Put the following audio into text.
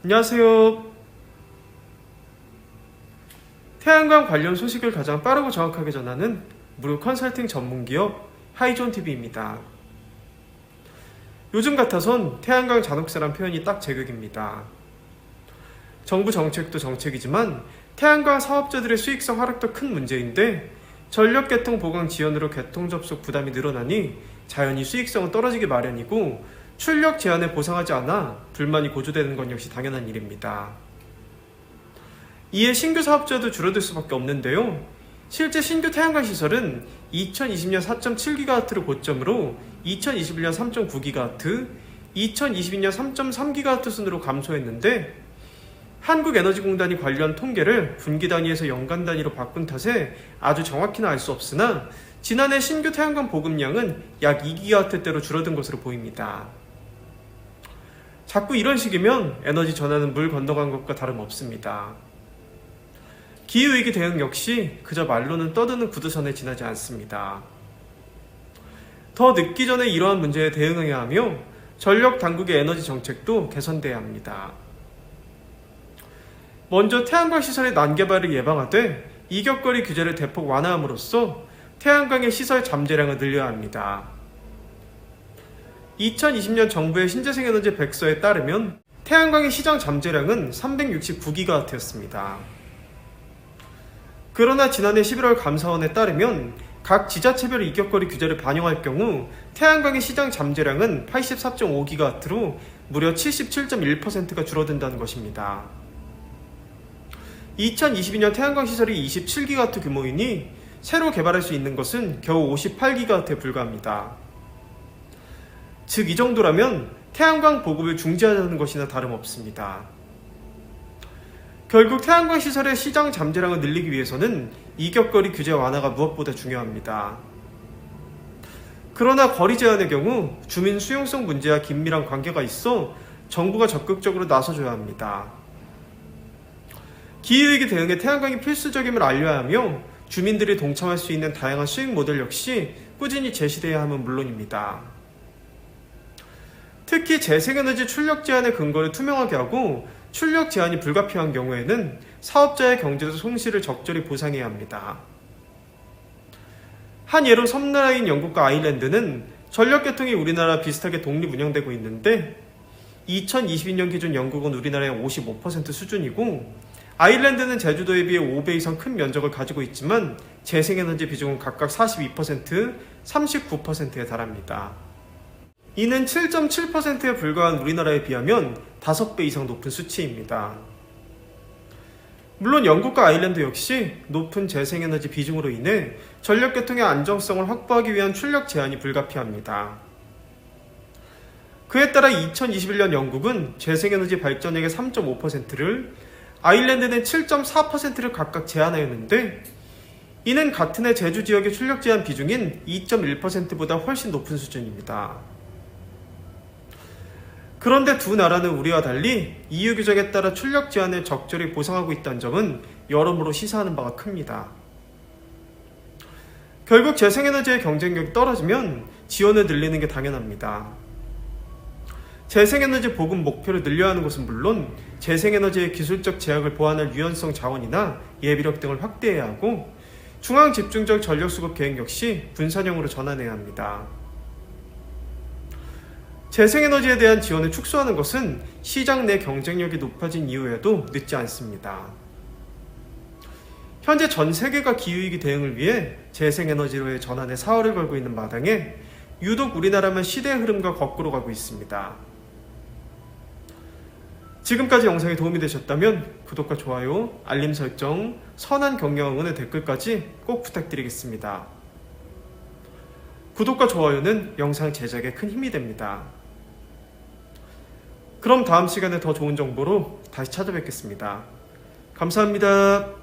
안녕하세요. 태양광 관련 소식을 가장 빠르고 정확하게 전하는 무료 컨설팅 전문기업 하이존TV입니다. 요즘 같아선 태양광 잔혹사란 표현이 딱 제격입니다. 정부 정책도 정책이지만 태양광 사업자들의 수익성 하락도 큰 문제인데 전력 개통 보강 지연으로 개통 접속 부담이 늘어나니 자연히 수익성은 떨어지기 마련이고 출력 제한을 보상하지 않아 불만이 고조되는 건 역시 당연한 일입니다. 이에 신규 사업자도 줄어들 수밖에 없는데요. 실제 신규 태양광 시설은 2020년 4.7GW를 고점으로 2021년 3.9GW, 2022년 3.3GW 순으로 감소했는데 한국에너지공단이 관련 통계를 분기 단위에서 연간 단위로 바꾼 탓에 아주 정확히는 알 수 없으나 지난해 신규 태양광 보급량은 약 2GW대로 줄어든 것으로 보입니다. 자꾸 이런 식이면 에너지 전환은 물 건너간 것과 다름없습니다. 기후위기 대응 역시 그저 말로는 떠드는 구두선에 지나지 않습니다. 더 늦기 전에 이러한 문제에 대응해야 하며 전력 당국의 에너지 정책도 개선돼야 합니다. 먼저 태양광 시설의 난개발을 예방하되 이격거리 규제를 대폭 완화함으로써 태양광의 시설 잠재량을 늘려야 합니다. 2020년 정부의 신재생에너지 백서에 따르면 태양광의 시장 잠재량은 369GW였습니다. 그러나 지난해 11월 감사원에 따르면 각 지자체별 이격거리 규제를 반영할 경우 태양광의 시장 잠재량은 84.5GW로 무려 77.1%가 줄어든다는 것입니다. 2022년 태양광 시설이 27GW 규모이니 새로 개발할 수 있는 것은 겨우 58GW에 불과합니다. 즉 이 정도라면 태양광 보급을 중지하자는 것이나 다름없습니다. 결국 태양광 시설의 시장 잠재량을 늘리기 위해서는 이격거리 규제 완화가 무엇보다 중요합니다. 그러나 거리 제한의 경우 주민 수용성 문제와 긴밀한 관계가 있어 정부가 적극적으로 나서줘야 합니다. 기후위기 대응에 태양광이 필수적임을 알려야 하며 주민들이 동참할 수 있는 다양한 수익 모델 역시 꾸준히 제시돼야 함은 물론입니다. 특히 재생에너지 출력 제한의 근거를 투명하게 하고 출력 제한이 불가피한 경우에는 사업자의 경제적 손실을 적절히 보상해야 합니다. 한 예로 섬나라인 영국과 아일랜드는 전력 개통이 우리나라 비슷하게 독립 운영되고 있는데 2022년 기준 영국은 우리나라의 55% 수준이고 아일랜드는 제주도에 비해 5배 이상 큰 면적을 가지고 있지만 재생에너지 비중은 각각 42%, 39%에 달합니다. 이는 7.7%에 불과한 우리나라에 비하면 5배 이상 높은 수치입니다. 물론 영국과 아일랜드 역시 높은 재생에너지 비중으로 인해 전력 개통의 안정성을 확보하기 위한 출력 제한이 불가피합니다. 그에 따라 2021년 영국은 재생에너지 발전액의 3.5%를 아일랜드는 7.4%를 각각 제한하였는데 이는 같은 해 제주 지역의 출력 제한 비중인 2.1%보다 훨씬 높은 수준입니다. 그런데 두 나라는 우리와 달리 EU 규정에 따라 출력 제한을 적절히 보상하고 있다는 점은 여러모로 시사하는 바가 큽니다. 결국 재생에너지의 경쟁력이 떨어지면 지원을 늘리는 게 당연합니다. 재생에너지 보급 목표를 늘려야 하는 것은 물론 재생에너지의 기술적 제약을 보완할 유연성 자원이나 예비력 등을 확대해야 하고 중앙집중적 전력수급 계획 역시 분산형으로 전환해야 합니다. 재생에너지에 대한 지원을 축소하는 것은 시장 내 경쟁력이 높아진 이후에도 늦지 않습니다. 현재 전 세계가 기후위기 대응을 위해 재생에너지로의 전환에 사활을 걸고 있는 마당에 유독 우리나라만 시대의 흐름과 거꾸로 가고 있습니다. 지금까지 영상이 도움이 되셨다면 구독과 좋아요, 알림 설정, 선한 격려 응원의 댓글까지 꼭 부탁드리겠습니다. 구독과 좋아요는 영상 제작에 큰 힘이 됩니다. 그럼 다음 시간에 더 좋은 정보로 다시 찾아뵙겠습니다. 감사합니다.